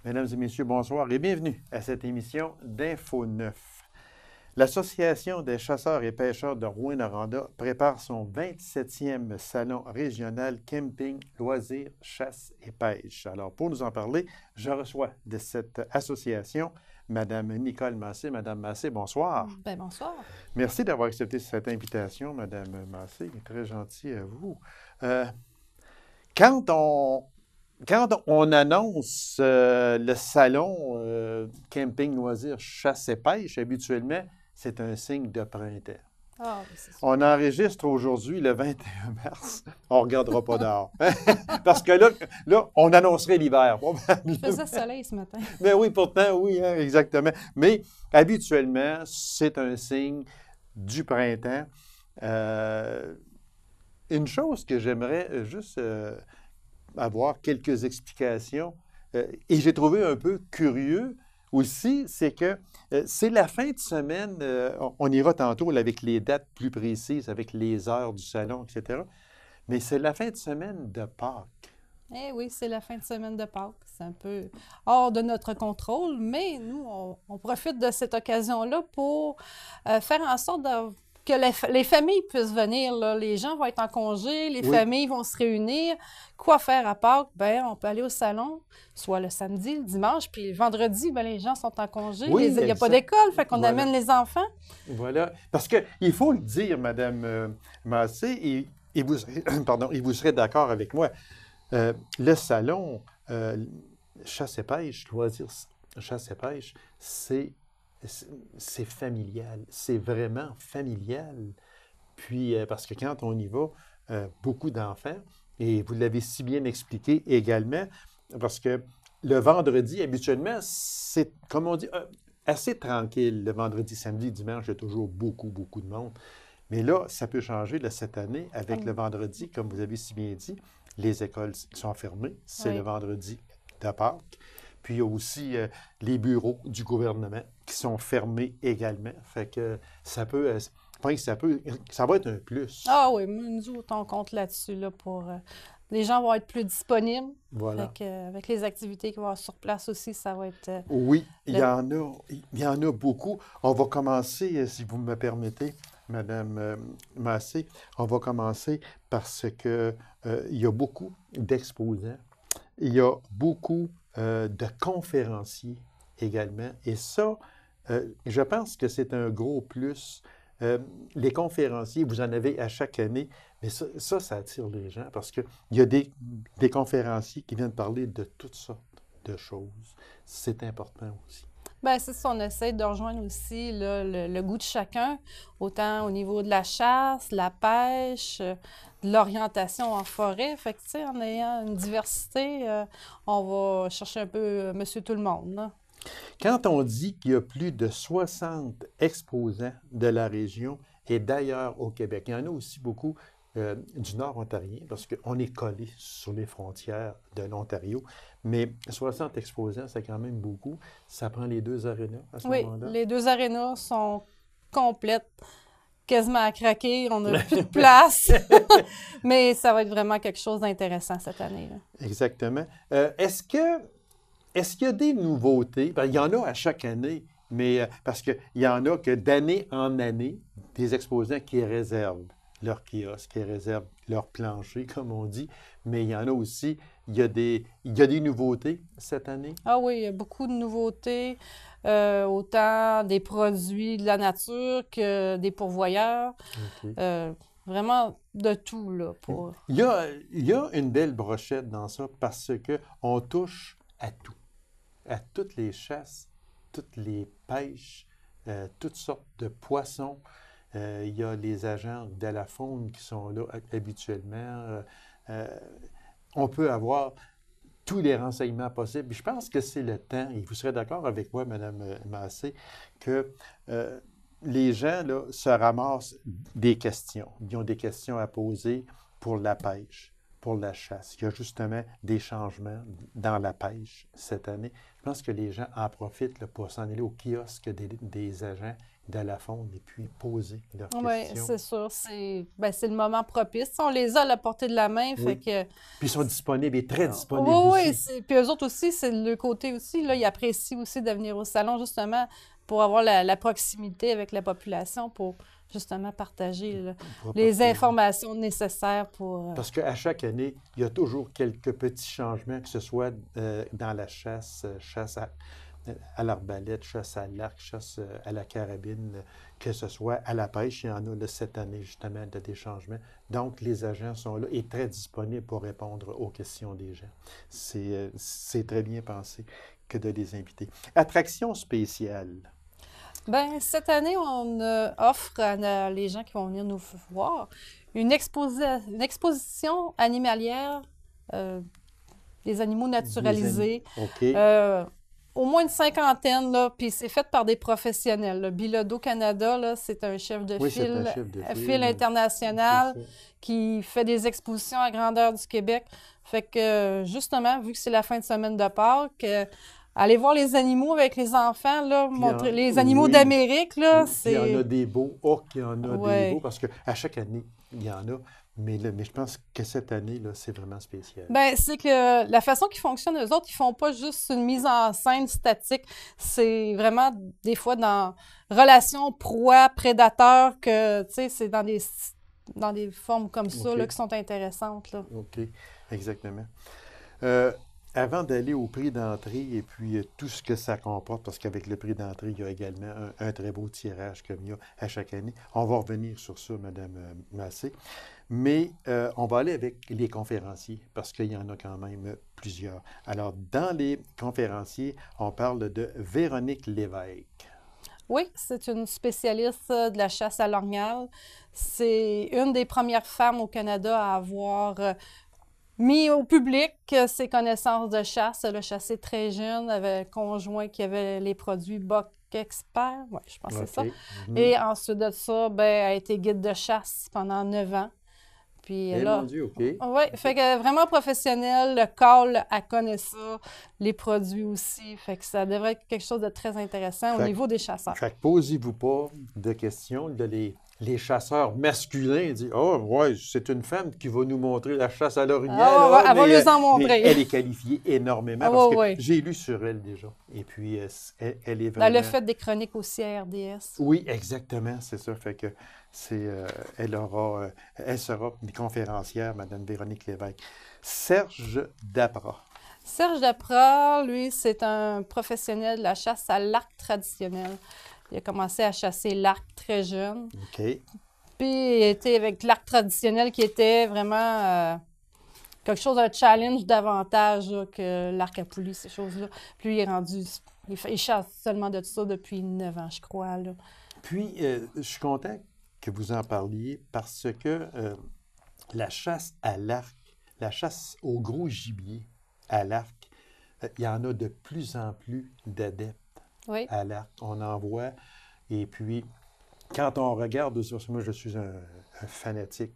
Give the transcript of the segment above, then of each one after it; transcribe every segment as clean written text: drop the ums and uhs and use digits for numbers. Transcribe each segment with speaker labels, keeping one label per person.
Speaker 1: Mesdames et messieurs, bonsoir et bienvenue à cette émission d'Info 9. L'Association des chasseurs et pêcheurs de Rouyn-Noranda prépare son 27e salon régional camping, loisirs, chasse et pêche. Alors, pour nous en parler, je reçois de cette association Mme Nicole Massé. Madame Massé, bonsoir.
Speaker 2: Bonsoir.
Speaker 1: Merci d'avoir accepté cette invitation, Madame Massé. Très gentil à vous. Euh, quand on annonce le salon camping, loisirs, chasse et pêche, habituellement, c'est un signe de printemps.
Speaker 2: Ah, oui, c'est sûr.
Speaker 1: On enregistre aujourd'hui le 21 mars. On ne regardera pas dehors. Parce que là, on annoncerait l'hiver.
Speaker 2: Il faisait soleil ce matin.
Speaker 1: Mais oui, pourtant, oui, hein, exactement. Mais habituellement, c'est un signe du printemps. Une chose que j'aimerais juste avoir quelques explications, et j'ai trouvé un peu curieux aussi, c'est que c'est la fin de semaine, on ira tantôt là, avec les dates plus précises, avec les heures du salon, etc. Mais c'est la fin de semaine de Pâques.
Speaker 2: Eh oui, c'est la fin de semaine de Pâques. C'est un peu hors de notre contrôle, mais nous, on profite de cette occasion-là pour faire en sorte que les familles puissent venir, là. Les gens vont être en congé, les
Speaker 1: Oui.
Speaker 2: familles vont se réunir. Quoi faire à Pâques? Bien, on peut aller au salon, soit le samedi, le dimanche, puis le vendredi, bien, les gens sont en congé.
Speaker 1: Oui,
Speaker 2: Il n'y a
Speaker 1: exact.
Speaker 2: pas d'école, fait qu'on
Speaker 1: Voilà.
Speaker 2: amène les enfants.
Speaker 1: Voilà. Parce qu'il faut le dire, Madame Massé, et vous, pardon, et vous serez d'accord avec moi. Le salon chasse et pêche, loisirs, chasse et pêche, c'est familial. C'est vraiment familial. Puis, parce que quand on y va, beaucoup d'enfants, et vous l'avez si bien expliqué également, parce que le vendredi, habituellement, c'est, comme on dit, assez tranquille. Le vendredi, samedi, dimanche, il y a toujours beaucoup, beaucoup de monde. Mais là, ça peut changer là, cette année avec le vendredi, comme vous avez si bien dit. Les écoles sont fermées. C'est le vendredi de Pâques. Puis il y a aussi les bureaux du gouvernement qui sont fermés également. Fait que ça peut, ça va être un plus.
Speaker 2: Ah oui, nous autres, on compte là-dessus, là, pour... les gens vont être plus disponibles.
Speaker 1: Voilà.
Speaker 2: Fait que, avec les activités qu'il va y avoir sur place aussi, ça va être...
Speaker 1: Oui, il y en a beaucoup. On va commencer, si vous me permettez, Madame Massé, on va commencer parce que il y a beaucoup d'exposants, il y a beaucoup de conférenciers également. Et ça, je pense que c'est un gros plus. Les conférenciers, vous en avez à chaque année, mais ça attire les gens parce qu'il y a des conférenciers qui viennent parler de toutes sortes de choses. C'est important aussi.
Speaker 2: Bien, c'est ça, on essaie de rejoindre aussi là, le goût de chacun, autant au niveau de la chasse, la pêche, de l'orientation en forêt. Fait que, tu sais, en ayant une diversité, on va chercher un peu monsieur tout le monde, là.
Speaker 1: Quand on dit qu'il y a plus de 60 exposants de la région et d'ailleurs au Québec, il y en a aussi beaucoup du Nord ontarien, parce qu'on est collé sur les frontières de l'Ontario, mais 60 exposants, c'est quand même beaucoup. Ça prend les deux arénas à ce moment-là.
Speaker 2: Oui, les deux arénas sont complètes, quasiment à craquer, on n'a plus de place, mais ça va être vraiment quelque chose d'intéressant cette année, là.
Speaker 1: Exactement. Est-ce qu'il y a des nouveautés? Ben, il y en a à chaque année, mais parce qu'il y en a que d'année en année, des exposants qui réservent leur kiosque, qui réservent leur plancher, comme on dit, mais il y en a aussi, il y a des nouveautés cette année?
Speaker 2: Ah oui, il y a beaucoup de nouveautés, autant des produits de la nature que des pourvoyeurs.
Speaker 1: OK.
Speaker 2: Vraiment de tout, là, pour...
Speaker 1: Il y a une belle brochette dans ça parce qu'on touche à tout, à toutes les chasses, toutes les pêches, toutes sortes de poissons. Il y a les agents de la faune qui sont là habituellement. On peut avoir tous les renseignements possibles. Je pense que c'est le temps, et vous serez d'accord avec moi, Mme Massé, que les gens là, se ramassent des questions. Ils ont des questions à poser pour la pêche, pour la chasse. Il y a justement des changements dans la pêche cette année. Je pense que les gens en profitent là, pour s'en aller au kiosque des agents de la faune et puis poser leurs
Speaker 2: Oui,
Speaker 1: questions.
Speaker 2: c'est sûr. C'est le moment propice. On les a à la portée de la main. Fait
Speaker 1: Oui.
Speaker 2: que,
Speaker 1: Puis ils sont disponibles et très disponibles
Speaker 2: oui,
Speaker 1: aussi.
Speaker 2: puis eux autres aussi, c'est le côté aussi. Là, ils apprécient aussi de venir au salon justement pour avoir la proximité avec la population pour justement partager là,
Speaker 1: Pour
Speaker 2: les
Speaker 1: partager.
Speaker 2: informations nécessaires pour.
Speaker 1: Parce qu'à chaque année, il y a toujours quelques petits changements, que ce soit dans la chasse, chasse à l'arbalète, chasse à l'arc, chasse à la carabine, que ce soit à la pêche. Il y en a là, cette année, justement, des changements. Donc, les agents sont là et très disponibles pour répondre aux questions des gens. C'est très bien pensé que de les inviter. Attraction spéciale.
Speaker 2: Ben, cette année, on offre à les gens qui vont venir nous voir une exposition animalière des animaux naturalisés.
Speaker 1: OK.
Speaker 2: Au moins une cinquantaine, là, puis c'est fait par des professionnels. Là. Bilodeau Canada, là, c'est un chef de
Speaker 1: Oui, c'est un
Speaker 2: file,
Speaker 1: chef de
Speaker 2: file
Speaker 1: file.
Speaker 2: international
Speaker 1: C'est ça.
Speaker 2: qui fait des expositions à grandeur du Québec. Fait que, justement, vu que c'est la fin de semaine de Pâques, aller voir les animaux avec les enfants, là,
Speaker 1: Puis
Speaker 2: montrer les animaux
Speaker 1: oui,
Speaker 2: d'Amérique, là,
Speaker 1: puis il y en a
Speaker 2: c'est...
Speaker 1: des beaux. Oh, qu'il y en a des beaux,
Speaker 2: Ouais.
Speaker 1: parce qu'à chaque année, il y en a. Mais je pense que cette année, là, c'est vraiment spécial.
Speaker 2: Ben, c'est que la façon qu'ils fonctionnent, eux autres, ils font pas juste une mise en scène statique. C'est vraiment, des fois, dans relation proie-prédateur, que, tu sais, c'est dans des formes comme ça,
Speaker 1: OK.
Speaker 2: là, qui sont intéressantes, là.
Speaker 1: OK, exactement. Euh, Avant d'aller au prix d'entrée et puis tout ce que ça comporte, parce qu'avec le prix d'entrée, il y a également un très beau tirage comme il y a à chaque année. On va revenir sur ça, Mme Massé. Mais on va aller avec les conférenciers, parce qu'il y en a quand même plusieurs. Alors, dans les conférenciers, on parle de Véronique Lévesque.
Speaker 2: Oui, c'est une spécialiste de la chasse à l'orignal. C'est une des premières femmes au Canada à avoir mis au public ses connaissances de chasse. Elle a chassé très jeune, avait un conjoint qui avait les produits Buck Expert. Oui, je pense que c'est ça.
Speaker 1: OK.
Speaker 2: Et ensuite de ça, ben, elle a été guide de chasse pendant 9 ans. Puis
Speaker 1: Eh mon
Speaker 2: là,
Speaker 1: Dieu, OK.
Speaker 2: oui, fait que vraiment professionnelle, le call, elle connaît ça, les produits aussi. Fait que ça devrait être quelque chose de très intéressant au
Speaker 1: Fait,
Speaker 2: niveau des chasseurs.
Speaker 1: fait que posez-vous pas de questions. Les chasseurs masculins disent oh, ouais, c'est une femme qui va nous montrer la chasse à l'orignal.
Speaker 2: Ah, elle va
Speaker 1: Mais,
Speaker 2: nous en
Speaker 1: mais
Speaker 2: montrer.
Speaker 1: elle est qualifiée énormément
Speaker 2: Ah,
Speaker 1: parce
Speaker 2: ouais,
Speaker 1: que
Speaker 2: ouais.
Speaker 1: j'ai lu sur elle déjà. Et puis, elle est
Speaker 2: Elle
Speaker 1: vraiment.
Speaker 2: a fait des chroniques aussi à RDS.
Speaker 1: Oui, exactement, c'est ça. Fait que elle sera une conférencière, Mme Véronique Lévesque. Serge Dapra.
Speaker 2: Serge Daprat, lui, c'est un professionnel de la chasse à l'arc traditionnel. Il a commencé à chasser l'arc très jeune.
Speaker 1: OK.
Speaker 2: Puis il était avec l'arc traditionnel qui était vraiment quelque chose d'un challenge davantage là, que l'arc à poulie, ces choses-là. Puis lui, il est rendu. Il chasse seulement de ça depuis 9 ans, je crois. Là.
Speaker 1: Puis, je suis content que vous en parliez parce que la chasse à l'arc, la chasse au gros gibier à l'arc, il y en a de plus en plus d'adeptes
Speaker 2: Oui.
Speaker 1: à l'arc. On en voit. Et puis, quand on regarde, moi je suis un fanatique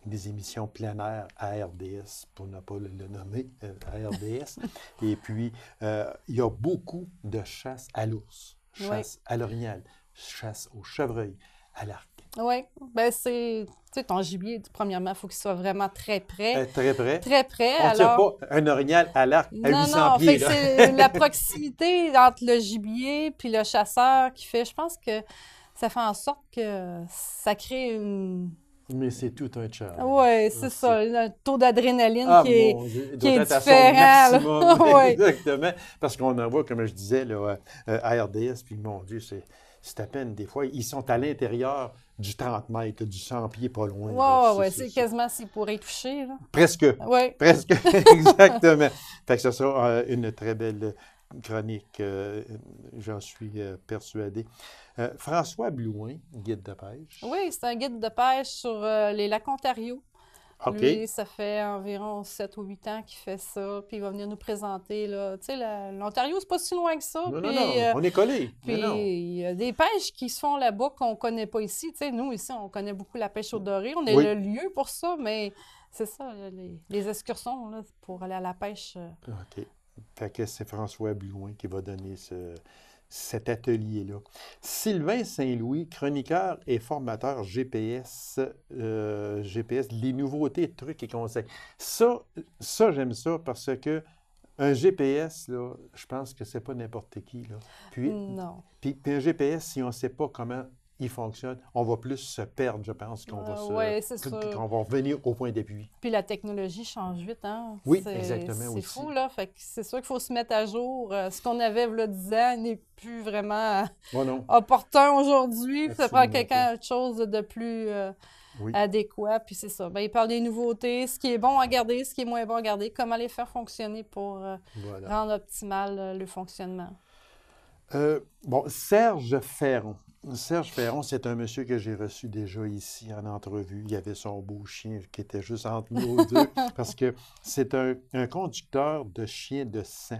Speaker 1: des émissions plein air à RDS, pour ne pas le nommer, à RDS. Et puis, il y a beaucoup de chasse à l'ours, chasse à l'orignal, chasse au chevreuil, à l'arc.
Speaker 2: Oui, ben c'est, tu sais, ton gibier, premièrement, il faut qu'il soit vraiment très près.
Speaker 1: Très près.
Speaker 2: Très près,
Speaker 1: On ne tire
Speaker 2: alors...
Speaker 1: pas un orignal à l'arc à
Speaker 2: Non,
Speaker 1: 800
Speaker 2: non,
Speaker 1: pieds.
Speaker 2: fait que
Speaker 1: Là.
Speaker 2: c'est la proximité entre le gibier puis le chasseur qui fait, je pense que ça fait en sorte que ça crée une...
Speaker 1: Mais c'est tout un challenge.
Speaker 2: Oui, c'est ça, un taux d'adrénaline
Speaker 1: Ah,
Speaker 2: qui est,
Speaker 1: mon Dieu, il
Speaker 2: qui
Speaker 1: doit
Speaker 2: est
Speaker 1: être à son
Speaker 2: différent.
Speaker 1: maximum.
Speaker 2: Oui.
Speaker 1: Exactement. Parce qu'on en voit, comme je disais, là, à RDS, puis mon Dieu, c'est à peine, des fois, ils sont à l'intérieur du 30 mètres, du 100 pieds pas loin.
Speaker 2: Oui, oui, c'est quasiment s'ils pourraient y toucher. Là.
Speaker 1: Presque.
Speaker 2: Oui.
Speaker 1: Presque, exactement. Fait que ce sera une très belle chronique, j'en suis persuadé. François Blouin, guide de pêche.
Speaker 2: Oui, c'est un guide de pêche sur les lacs Ontario.
Speaker 1: OK.
Speaker 2: Lui, ça fait environ 7 ou 8 ans qu'il fait ça, puis il va venir nous présenter, là. Tu sais, l'Ontario, c'est pas si loin que ça,
Speaker 1: Non, non,
Speaker 2: puis,
Speaker 1: non, on est collés.
Speaker 2: puis
Speaker 1: Non, non.
Speaker 2: il y a des pêches qui se font là-bas qu'on connaît pas ici. Tu sais, nous, ici, on connaît beaucoup la pêche au doré, on est
Speaker 1: Oui.
Speaker 2: le lieu pour ça, mais c'est ça, là, les excursions, là, pour aller à la pêche.
Speaker 1: OK. Fait que c'est François Blouin qui va donner cet atelier-là. Sylvain Saint-Louis, chroniqueur et formateur GPS, les nouveautés, trucs et conseils. Ça j'aime ça parce que un GPS, là, je pense que c'est pas n'importe qui, là.
Speaker 2: Non.
Speaker 1: Puis un GPS, si on ne sait pas comment il fonctionne, on va plus se perdre, je pense,
Speaker 2: Oui, c'est sûr.
Speaker 1: qu'on va revenir au point d'appui.
Speaker 2: Puis la technologie change vite, hein?
Speaker 1: Oui, exactement,
Speaker 2: C'est
Speaker 1: aussi.
Speaker 2: fou, là. Fait que c'est sûr qu'il faut se mettre à jour. Ce qu'on avait, il y a 10 ans, n'est plus vraiment
Speaker 1: Oh non.
Speaker 2: opportun aujourd'hui. Ça prend
Speaker 1: Absolument pas.
Speaker 2: quelque chose de plus
Speaker 1: Oui.
Speaker 2: adéquat. Puis c'est ça. Ben, il parle des nouveautés, ce qui est bon à garder, ce qui est moins bon à garder, comment les faire fonctionner pour
Speaker 1: Voilà.
Speaker 2: rendre optimal le fonctionnement.
Speaker 1: Bon, Serge Ferron. Serge Ferron, c'est un monsieur que j'ai reçu déjà ici en entrevue. Il avait son beau chien qui était juste entre nous deux parce que c'est un conducteur de chiens de sang.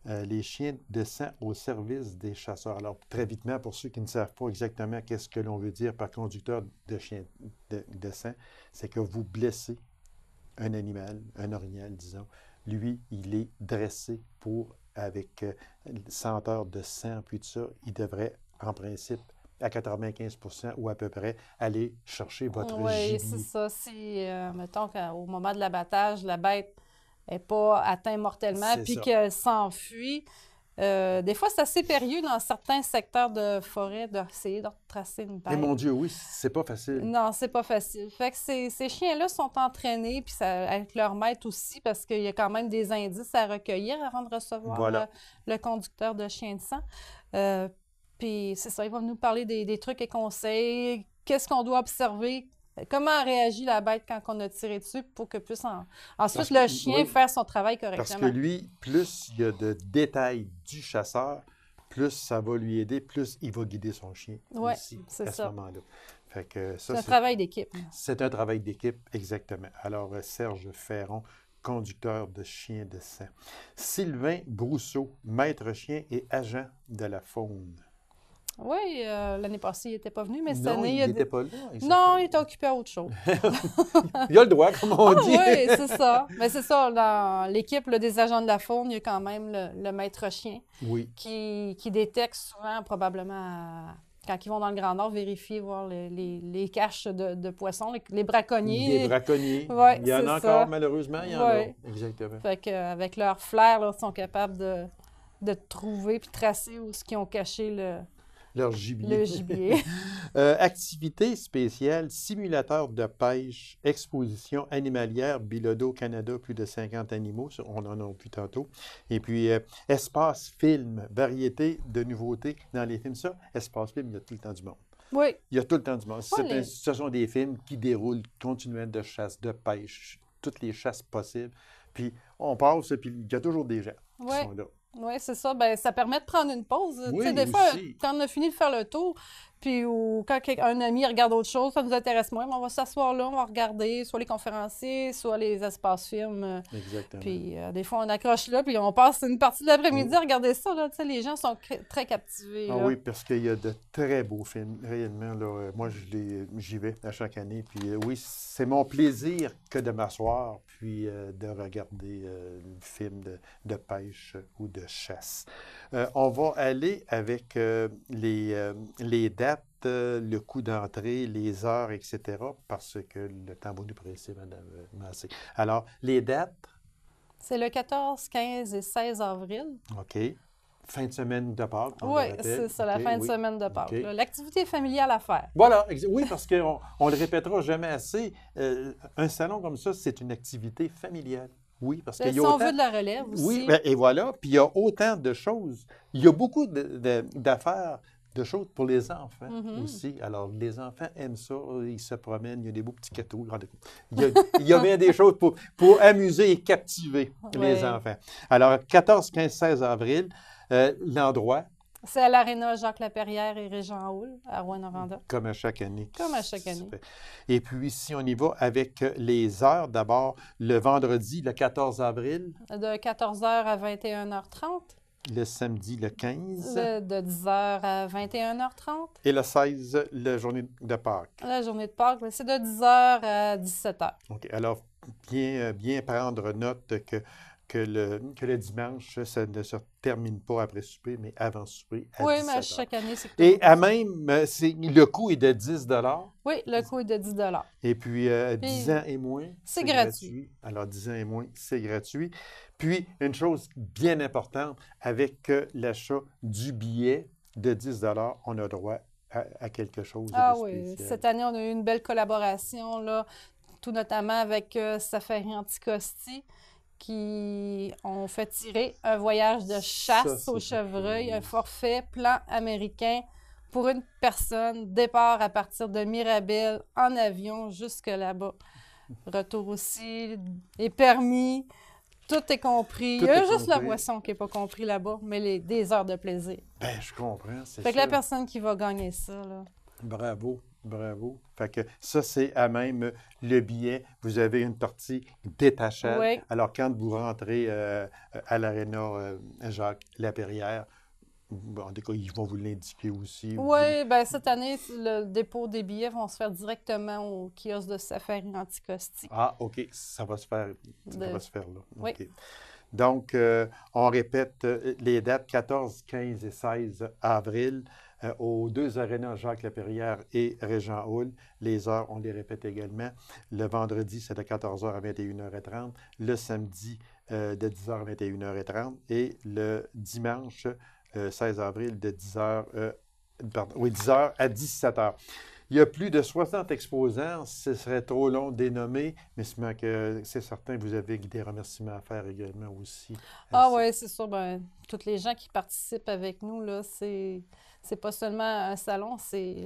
Speaker 1: Les chiens de sang au service des chasseurs. Alors, très vitement, pour ceux qui ne savent pas exactement qu'est-ce que l'on veut dire par conducteur de chien de sang, c'est que vous blessez un animal, un orignal, disons. Lui, il est dressé avec senteur de sang, puis tout ça, il devrait, en principe, à 95 ou à peu près, aller chercher votre
Speaker 2: Oui, c'est
Speaker 1: gibier.
Speaker 2: ça. Si, mettons qu'au moment de l'abattage, la bête n'est pas atteinte mortellement
Speaker 1: C'est
Speaker 2: puis
Speaker 1: ça.
Speaker 2: qu'elle s'enfuit, des fois, c'est assez périlleux dans certains secteurs de forêt d'essayer de retracer une
Speaker 1: Et
Speaker 2: bête.
Speaker 1: mon Dieu, oui, c'est pas facile.
Speaker 2: Non, c'est pas facile. Fait que ces chiens-là sont entraînés, puis avec leur maître aussi, parce qu'il y a quand même des indices à recueillir avant de recevoir
Speaker 1: Voilà.
Speaker 2: le conducteur de chien de sang. Puis c'est ça, il va nous parler des trucs et conseils, qu'est-ce qu'on doit observer, comment réagit la bête quand on a tiré dessus pour que puisse ensuite le chien
Speaker 1: oui,
Speaker 2: faire son travail
Speaker 1: parce
Speaker 2: correctement.
Speaker 1: que lui, plus il y a de détails du chasseur, plus ça va lui aider, plus il va guider son chien
Speaker 2: Ouais,
Speaker 1: aussi
Speaker 2: c'est
Speaker 1: à ce
Speaker 2: ça.
Speaker 1: moment-là. Fait que
Speaker 2: C'est
Speaker 1: ça,
Speaker 2: un travail d'équipe.
Speaker 1: c'est un travail d'équipe, exactement. Alors, Serge Ferron, conducteur de chien de sang. Sylvain Brousseau, maître chien et agent de la faune.
Speaker 2: Oui, l'année passée, il n'était pas venu, mais cette
Speaker 1: Non,
Speaker 2: année,
Speaker 1: il
Speaker 2: a
Speaker 1: n'était pas là.
Speaker 2: Non, il était occupé à autre chose.
Speaker 1: Il a le droit, comme on dit.
Speaker 2: Oui, c'est ça. Mais c'est ça, dans l'équipe là, des agents de la faune, il y a quand même le maître chien
Speaker 1: Oui,
Speaker 2: qui détecte souvent, probablement, quand ils vont dans le Grand Nord, vérifier, voir les caches de poissons, les braconniers.
Speaker 1: des braconniers.
Speaker 2: Ouais,
Speaker 1: Il y en
Speaker 2: c'est
Speaker 1: a
Speaker 2: ça.
Speaker 1: encore, malheureusement, il y en a.
Speaker 2: Ouais.
Speaker 1: Exactement.
Speaker 2: Fait qu'avec leur flair, là, ils sont capables de trouver puis tracer où ils ont caché
Speaker 1: Leur gibier.
Speaker 2: le gibier.
Speaker 1: Activité spéciale, simulateur de pêche, exposition animalière, Bilodeau Canada, plus de 50 animaux, on en a vu tantôt. Et puis, espace film, variété de nouveautés dans les films. Ça, espace film, il y a tout le temps du monde.
Speaker 2: Oui,
Speaker 1: Il y a tout le temps du monde.
Speaker 2: Ouais,
Speaker 1: Ce sont des films qui déroulent continuellement de chasse, de pêche, toutes les chasses possibles. Puis, on passe, puis il y a toujours des gens qui
Speaker 2: Ouais.
Speaker 1: sont là.
Speaker 2: oui, c'est ça. Ben, ça permet de prendre une pause. Tu
Speaker 1: Oui,
Speaker 2: sais, des fois,
Speaker 1: aussi.
Speaker 2: quand on a fini de faire le tour, puis ou quand un ami regarde autre chose, ça nous intéresse moins, mais on va s'asseoir là, on va regarder soit les conférenciers, soit les espaces films.
Speaker 1: Exactement.
Speaker 2: Puis des fois, on accroche là, puis on passe une partie de l'après-midi à regarder ça. Là. Tu sais, les gens sont très captivés.
Speaker 1: Ah
Speaker 2: là.
Speaker 1: oui, parce qu'il y a de très beaux films, réellement. Là, moi, j'y vais à chaque année. Puis oui, c'est mon plaisir que de m'asseoir puis de regarder un film de pêche ou de chasse. On va aller avec les dates, le coût d'entrée, les heures, etc., parce que le temps va nous presser, Madame Massé. Alors, les dates,
Speaker 2: C'est le 14, 15 et 16 avril.
Speaker 1: OK. Fin de semaine de Pâques. on
Speaker 2: Oui,
Speaker 1: le rappelle.
Speaker 2: c'est ça, la
Speaker 1: OK,
Speaker 2: fin de
Speaker 1: oui.
Speaker 2: semaine de Pâques.
Speaker 1: OK.
Speaker 2: là. L'activité familiale à faire.
Speaker 1: Voilà, oui, parce qu'on ne le répétera jamais assez. Un salon comme ça, c'est une activité familiale. Oui, parce qu'il y
Speaker 2: Si
Speaker 1: a
Speaker 2: on
Speaker 1: autant...
Speaker 2: veut de la relève aussi.
Speaker 1: Oui, ben, et voilà. Puis il y a autant de choses. Il y a beaucoup d'affaires, de choses pour les enfants aussi. Alors, les enfants aiment ça. Ils se promènent. Il y a des beaux petits cadeaux. Il y a bien des choses pour amuser et captiver les
Speaker 2: Ouais.
Speaker 1: enfants. Alors, 14, 15, 16 avril, l'endroit,
Speaker 2: C'est à l'Aréna Jacques-Laperrière et Régent Hall, à Rouyn-Noranda.
Speaker 1: Comme à chaque année.
Speaker 2: Comme à chaque année.
Speaker 1: Et puis, si on y va avec les heures, d'abord, le vendredi, le 14 avril.
Speaker 2: De 14h à 21h30.
Speaker 1: Le samedi, le 15.
Speaker 2: De 10h à 21h30.
Speaker 1: Et le 16, la journée de Pâques.
Speaker 2: La journée de Pâques, c'est de 10h à 17h.
Speaker 1: OK. Alors, bien prendre note que le dimanche, ça ne se termine pas après souper, mais avant souper, à
Speaker 2: Oui,
Speaker 1: 17
Speaker 2: mais
Speaker 1: heures.
Speaker 2: chaque année, c'est
Speaker 1: Et à même, le coût est de 10
Speaker 2: Oui, le coût est de 10
Speaker 1: Et puis, 10 ans et moins,
Speaker 2: c'est gratuit.
Speaker 1: Alors, 10 ans et moins, c'est gratuit. Puis, une chose bien importante, avec l'achat du billet de 10 on a droit à quelque chose de
Speaker 2: oui,
Speaker 1: spécial.
Speaker 2: cette année, on a eu une belle collaboration, là, tout notamment avec Safari Anticosti, qui ont fait tirer un voyage de chasse au chevreuil, un forfait plan américain pour une personne, départ à partir de Mirabel en avion jusque là-bas. Retour aussi est permis, tout est compris. Il y a juste la boisson qui n'est pas compris là-bas, mais des heures de plaisir.
Speaker 1: Bien, je comprends, c'est
Speaker 2: Fait que la personne qui va gagner ça, là.
Speaker 1: Bravo. Bravo. Fait que ça, c'est à même le billet. Vous avez une partie détachable.
Speaker 2: Oui.
Speaker 1: Alors, quand vous rentrez à l'Aréna Jacques-Laperrière, en tout cas, ils vont vous l'indiquer aussi.
Speaker 2: Oui, bien cette année, le dépôt des billets vont se faire directement au kiosque de Safari Anticosti.
Speaker 1: Ah, OK. Ça va se faire, là.
Speaker 2: Oui.
Speaker 1: OK. Donc, on répète les dates 14, 15 et 16 avril. Aux deux arénas Jacques-Laperrière et Régent Hall. Les heures, on les répète également. Le vendredi, c'est de 14h à 21h30. Le samedi, de 10h à 21h30. Et le dimanche, 16 avril, de 10h à 17h. Il y a plus de 60 exposants. Ce serait trop long de dénommer, mais c'est certain, vous avez des remerciements à faire également aussi.
Speaker 2: Ah oui, c'est sûr. Ben, tous les gens qui participent avec nous, là, c'est pas seulement un salon, c'est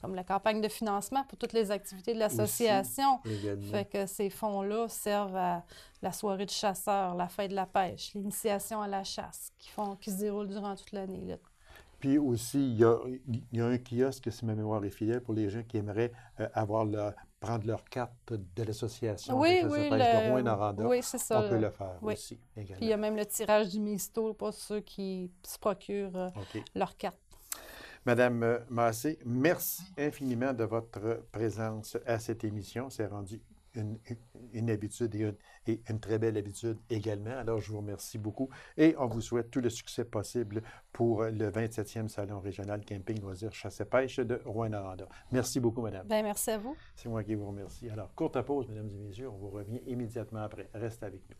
Speaker 2: comme la campagne de financement pour toutes les activités de l'association. Fait que ces fonds-là servent à la soirée de chasseurs, la fête de la pêche, l'initiation à la chasse qui se déroule durant toute l'année, là.
Speaker 1: Puis aussi, il y a un kiosque, si ma mémoire est fidèle, pour les gens qui aimeraient prendre leur carte de l'association.
Speaker 2: Oui,
Speaker 1: de Rouyn-Noranda.
Speaker 2: Oui, c'est ça.
Speaker 1: On peut le faire aussi, également.
Speaker 2: Puis il y a même le tirage du misto pour ceux qui se procurent leur carte.
Speaker 1: Madame Massé, merci infiniment de votre présence à cette émission. C'est rendu une habitude et une très belle habitude également. Alors, je vous remercie beaucoup et on vous souhaite tout le succès possible pour le 27e Salon régional camping, loisirs, chasse et pêche de Rouyn-Noranda. Merci beaucoup, madame.
Speaker 2: Bien, merci à vous.
Speaker 1: C'est moi qui vous remercie. Alors, courte pause, mesdames et messieurs. On vous revient immédiatement après. Restez avec nous.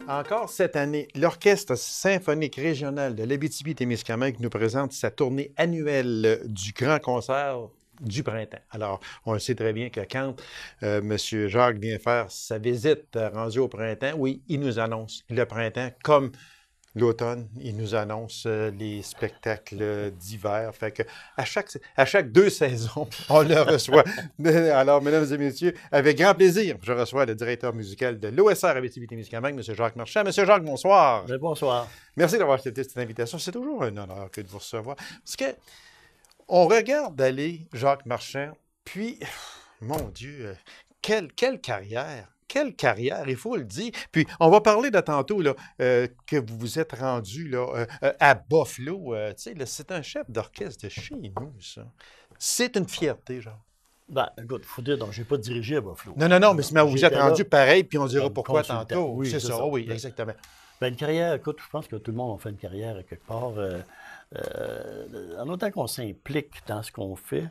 Speaker 1: Encore cette année, l'Orchestre symphonique régional de l'Abitibi-Témiscamingue nous présente sa tournée annuelle du grand concert du printemps. Alors, on le sait très bien que quand M. Jacques vient faire sa visite rendue au printemps, oui, il nous annonce le printemps comme l'automne, il nous annonce les spectacles d'hiver. Fait que à chaque 2 saisons, on le reçoit. Alors, mesdames et messieurs, avec grand plaisir, je reçois le directeur musical de l'OSR Abitibi-Témiscamingue, M. Jacques Marchand. M. Jacques, bonsoir.
Speaker 3: Bonsoir.
Speaker 1: Merci d'avoir accepté cette invitation. C'est toujours un honneur que de vous recevoir. Parce que on regarde aller Jacques Marchand, puis, mon Dieu, quelle carrière! Quelle carrière, il faut le dire. Puis, on va parler de tantôt là, que vous vous êtes rendu là, à Buffalo. C'est un chef d'orchestre de chez nous, ça. C'est une fierté, genre.
Speaker 3: Ben, écoute, il faut dire, donc, je n'ai pas dirigé à Buffalo.
Speaker 1: Non, mais vous êtes rendu pareil, puis on dira pourquoi
Speaker 3: consultant.
Speaker 1: tantôt.
Speaker 3: Oui,
Speaker 1: c'est ça, oui, exactement.
Speaker 3: Ben, une carrière, écoute, je pense que tout le monde a fait une carrière quelque part. En autant qu'on s'implique dans ce qu'on fait,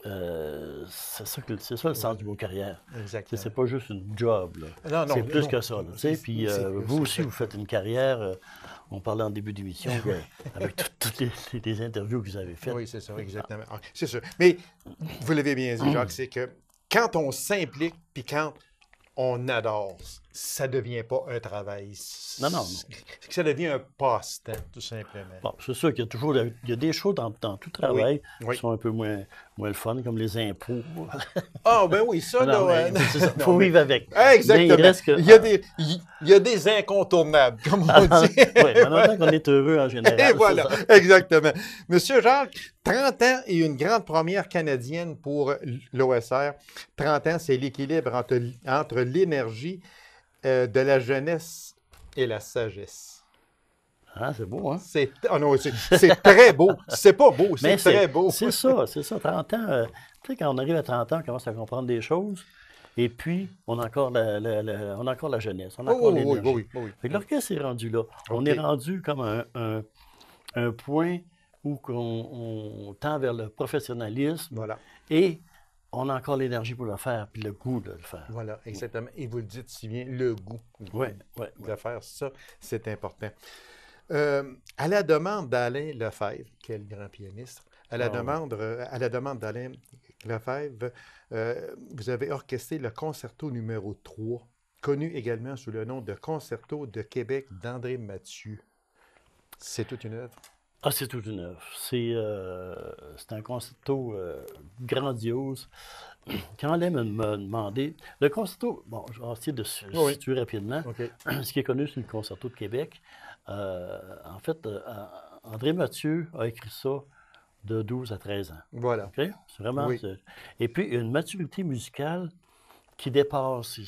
Speaker 3: c'est ça le sens du mot carrière.
Speaker 1: Exactement.
Speaker 3: C'est pas juste une job. Là. C'est plus que ça. Puis vous aussi, vous faites une carrière. On parlait en début d'émission avec toutes les interviews que vous avez faites.
Speaker 1: Oui, c'est ça, exactement. C'est sûr. Mais vous l'avez bien dit, Jacques, c'est que quand on s'implique puis quand on adore, ça ne devient pas un travail.
Speaker 3: Non.
Speaker 1: Que ça devient un passe-temps, tout simplement.
Speaker 3: Bon, c'est sûr qu'il y a toujours des choses dans tout travail qui sont un peu moins le fun, comme les impôts.
Speaker 1: Ah, ben oui, ça, là...
Speaker 3: Il faut vivre avec.
Speaker 1: Exactement. Il y a des incontournables, comme on dit.
Speaker 3: Oui, mais en même temps qu'on est heureux en général.
Speaker 1: Et voilà, exactement. Monsieur Jacques, 30 ans et une grande première canadienne pour l'OSR. 30 ans, c'est l'équilibre entre l'énergie de la jeunesse et la sagesse.
Speaker 3: Ah, c'est beau, hein?
Speaker 1: C'est très beau. C'est pas beau, c'est très beau.
Speaker 3: C'est ça. 30 ans, tu sais, quand on arrive à 30 ans, on commence à comprendre des choses. Et puis, on a encore la jeunesse, on a encore l'énergie.
Speaker 1: Oui.
Speaker 3: Fait que l'orchestre est rendu là. On est rendu comme un point où on tend vers le professionnalisme.
Speaker 1: Voilà.
Speaker 3: Et on a encore l'énergie pour le faire, puis le goût de le faire.
Speaker 1: Voilà, exactement. Et vous le dites si bien, le goût de faire ça, c'est important. À la demande d'Alain Lefebvre, quel grand pianiste, à la demande d'Alain Lefebvre, vous avez orchestré le concerto numéro 3, connu également sous le nom de Concerto de Québec d'André Mathieu. C'est toute une œuvre.
Speaker 3: Ah, c'est toute une œuvre. C'est un concerto grandiose. Quand Alain m'a demandé... Le concerto, bon, je vais essayer de se situer rapidement.
Speaker 1: Okay.
Speaker 3: Ce qui est connu, c'est le concerto de Québec. En fait, André Mathieu a écrit ça de 12 à 13 ans.
Speaker 1: Voilà.
Speaker 3: Okay? C'est vraiment...
Speaker 1: Oui.
Speaker 3: Et puis, une maturité musicale qui dépasse...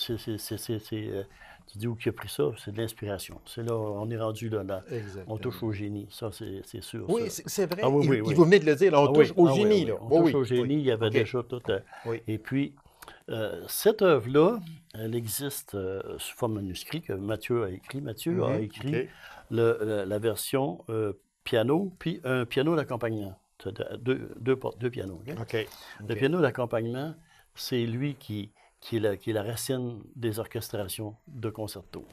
Speaker 3: Tu dis où qui a pris ça? C'est de l'inspiration. C'est là, on est rendu là. On touche au génie. Ça, c'est sûr.
Speaker 1: Oui,
Speaker 3: ça.
Speaker 1: c'est vrai.
Speaker 3: Ah, oui,
Speaker 1: vous venez de le dire, là, on touche au génie. Là.
Speaker 3: On touche au génie. Il y avait déjà tout. Et puis, cette œuvre-là, elle existe sous forme manuscrit que Mathieu a écrit. Mathieu a écrit la version piano, puis un piano d'accompagnement. Deux pianos. Okay? Le piano d'accompagnement, c'est lui qui est la racine des orchestrations de concerto.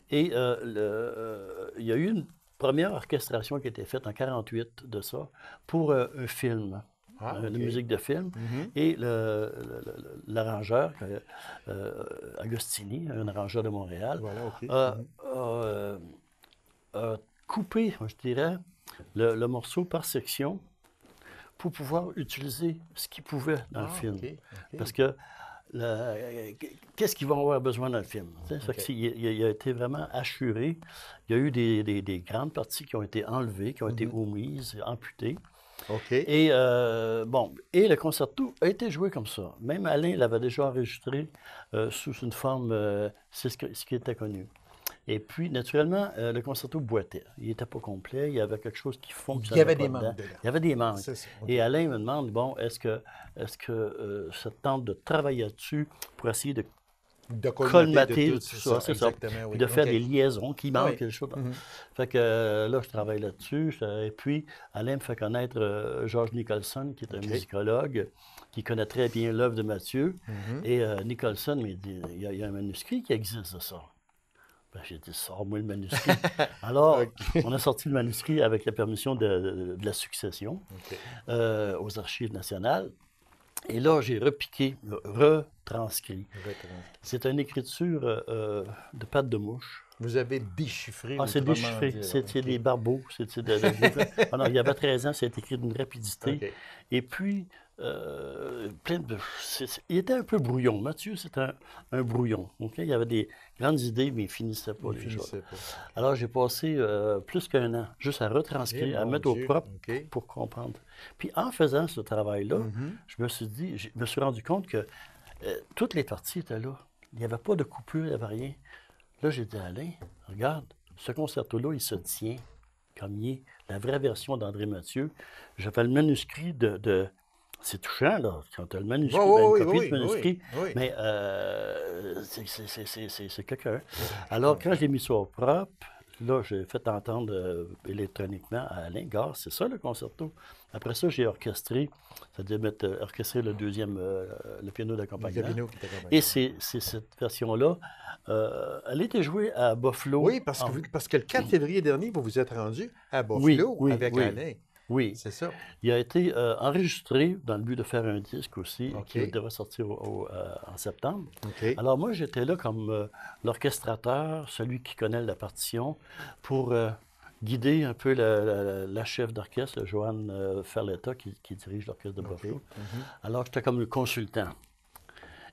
Speaker 3: Et il y a eu une première orchestration qui a été faite en 1948 de ça pour un film, la musique de film. Et l'arrangeur, Agostini, un arrangeur de Montréal, a coupé, je dirais, le morceau par section pour pouvoir utiliser ce qu'il pouvait dans le film. Parce que qu'est-ce qu'ils vont avoir besoin dans le film? Il a été vraiment assuré. Il y a eu des grandes parties qui ont été enlevées, qui ont été omises, amputées. Et et le concerto a été joué comme ça. Même Alain l'avait déjà enregistré sous une forme, c'est ce qui était connu. Et puis, naturellement, le concerto boitait. Il n'était pas complet. Il y avait quelque chose qui fonctionnait.
Speaker 1: Il y avait des manques.
Speaker 3: Il y avait des manques.
Speaker 1: Ça,
Speaker 3: Et Alain me demande, bon, est-ce que ça te tente de travailler là-dessus pour essayer de colmater tout ça, c'est ça. Puis de faire des liaisons qui manquent quelque chose. Fait que là, je travaille là-dessus. Et puis, Alain me fait connaître George Nicholson, qui est un musicologue, qui connaît très bien l'œuvre de Mathieu. Et Nicholson me dit, il y a un manuscrit qui existe de ça. Ben, j'ai dit, sors-moi le manuscrit. Alors, on a sorti le manuscrit avec la permission de la succession aux Archives nationales. Et là, j'ai repiqué, retranscrit. C'est une écriture de patte de mouche.
Speaker 1: Vous avez déchiffré.
Speaker 3: Ah, c'est déchiffré. C'est des barbeaux. Ah non, il y avait 13 ans, c'est écrit d'une rapidité. Et puis, il était un peu brouillon. Mathieu, c'était un brouillon. Il y avait des grandes idées, mais il ne finissait pas les choses. Alors, j'ai passé plus qu'1 an juste à retranscrire, à mettre au propre pour comprendre. Puis, en faisant ce travail-là, je me suis rendu compte que toutes les parties étaient là. Il n'y avait pas de coupure, il n'y avait rien. Là, j'ai dit à Alain, regarde, ce concerto-là, il se tient comme il est. La vraie version d'André Mathieu. J'avais le manuscrit de c'est touchant, là, quand tu as le manuscrit, une copie de manuscrit, mais c'est quelqu'un. Alors, quand je l'ai mis ça au propre, là, j'ai fait entendre électroniquement à Alain, gars, c'est ça le concerto. Après ça, j'ai orchestré, c'est-à-dire orchestré le deuxième, le piano d'accompagnement. Et c'est cette version-là. Elle était jouée à Buffalo.
Speaker 1: Oui, parce que le 4 février dernier, vous vous êtes rendu à Buffalo avec Alain.
Speaker 3: Oui.
Speaker 1: C'est ça.
Speaker 3: Il a été enregistré dans le but de faire un disque aussi,
Speaker 1: OK.
Speaker 3: qui devrait sortir en septembre.
Speaker 1: OK.
Speaker 3: Alors moi, j'étais là comme l'orchestrateur, celui qui connaît la partition, pour guider un peu la chef d'orchestre, Joanne Ferletta, qui dirige l'orchestre de Buffalo. Alors j'étais comme le consultant.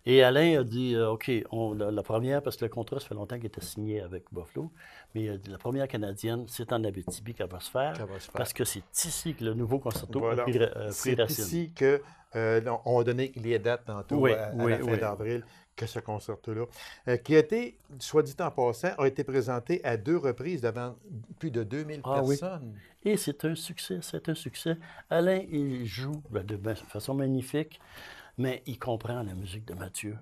Speaker 3: Et Alain a dit, OK, la première, parce que le contrat, ça fait longtemps qu'il était signé avec Buffalo, mais il a dit, la première canadienne, c'est en Abitibi qu'elle va se faire, parce que c'est ici que le nouveau concerto a pris racine.
Speaker 1: C'est ici qu'on a donné les dates tantôt à la fin d'avril, que ce concerto-là, qui a été, soit dit en passant, a été présenté à 2 reprises devant plus de 2000 personnes.
Speaker 3: Oui. Et c'est un succès, Alain, il joue de façon magnifique. Mais il comprend la musique de Mathieu.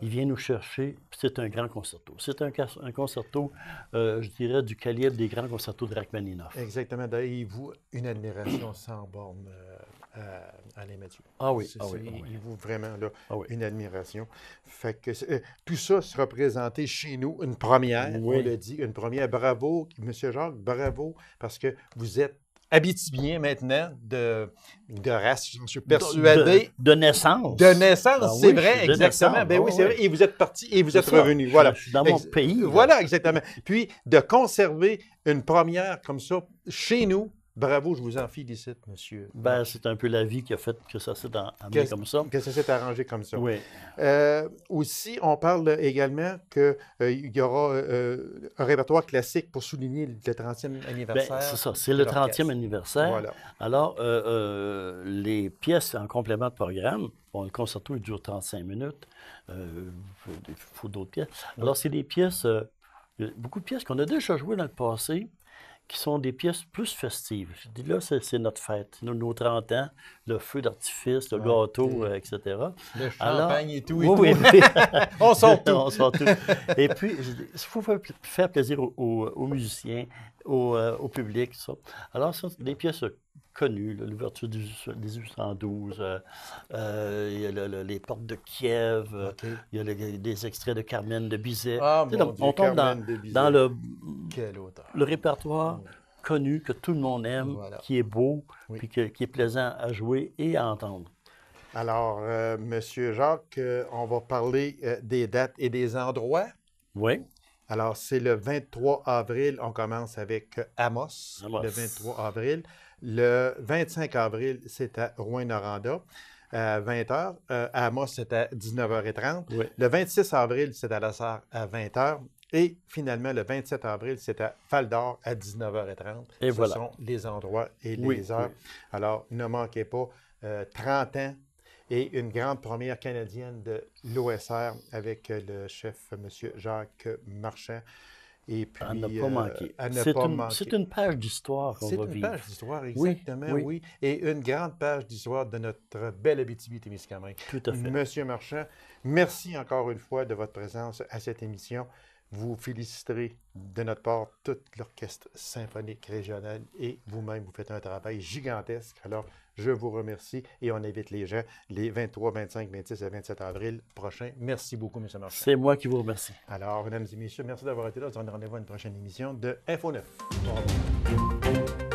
Speaker 3: Il vient nous chercher. C'est un grand concerto. C'est un concerto, je dirais, du calibre des grands concertos de Rachmaninoff.
Speaker 1: Exactement. D'ailleurs, il voue une admiration sans borne à Alain Mathieu. Il voue vraiment là, une admiration. Fait que tout ça sera présenté chez nous, une première, on l'a dit, une première. Bravo, M. Jacques, bravo, parce que vous êtes Abitibien maintenant, de race, je suis persuadé.
Speaker 3: De naissance.
Speaker 1: De naissance, c'est vrai, exactement. Ben oui, c'est vrai. Et vous êtes parti et vous êtes revenu. Voilà.
Speaker 3: Je suis dans mon pays.
Speaker 1: Voilà, exactement. Puis, de conserver une première comme ça chez nous, bravo, je vous en félicite, monsieur.
Speaker 3: Ben, c'est un peu la vie qui a fait que ça s'est amené comme ça.
Speaker 1: Que ça s'est arrangé comme ça.
Speaker 3: Oui.
Speaker 1: Aussi, on parle également qu'il y aura un répertoire classique pour souligner le 30e anniversaire.
Speaker 3: Ben, c'est ça, c'est le 30e anniversaire.
Speaker 1: Voilà.
Speaker 3: Alors, les pièces en complément de programme, bon, le concerto, il dure 35 minutes. Il faut d'autres pièces. Alors, c'est des pièces, beaucoup de pièces qu'on a déjà jouées dans le passé, qui sont des pièces plus festives. Je dis là, c'est notre fête, nos 30 ans, le feu d'artifice, le gâteau, etc.
Speaker 1: Le champagne et tout.
Speaker 3: Oui.
Speaker 1: On sort tout.
Speaker 3: On sort tout. Et puis, il faut faire plaisir aux musiciens, au public, ça. Alors, ce sont des pièces connues, l'ouverture des 1812, il y a les portes de Kiev, il y a des extraits de Carmen de Bizet. On tombe dans le répertoire connu que tout le monde aime, qui est beau, puis qui est plaisant à jouer et à entendre.
Speaker 1: Alors, Monsieur Jacques, on va parler des dates et des endroits.
Speaker 3: Oui.
Speaker 1: Alors, c'est le 23 avril, on commence avec Amos. Le 23 avril. Le 25 avril, c'est à Rouyn-Noranda, à 20h. À Amos, c'est à 19h30.
Speaker 3: Oui.
Speaker 1: Le 26 avril, c'est à La Sarre à 20h. Et finalement, le 27 avril, c'est à Val-d'Or à 19h30.
Speaker 3: Et
Speaker 1: Ce sont les endroits et les heures. Alors, ne manquez pas 30 ans et une grande première canadienne de l'OSR avec le chef, M. Jacques Marchand. Et puis,
Speaker 3: à ne pas manquer. C'est une page d'histoire qu'on va vivre.
Speaker 1: C'est une page d'histoire, exactement, oui. Et une grande page d'histoire de notre belle Abitibi-Témiscamingue.
Speaker 3: Tout à fait.
Speaker 1: Monsieur Marchand, merci encore une fois de votre présence à cette émission. Vous féliciterez de notre part tout l'Orchestre symphonique régional et vous-même, vous faites un travail gigantesque. Alors, je vous remercie et on invite les gens les 23, 25, 26 et 27 avril prochains. Merci beaucoup, M. Marchand.
Speaker 3: C'est moi qui vous remercie.
Speaker 1: Alors, mesdames et messieurs, merci d'avoir été là. On se donne rendez-vous à une prochaine émission de Info 9. Au revoir.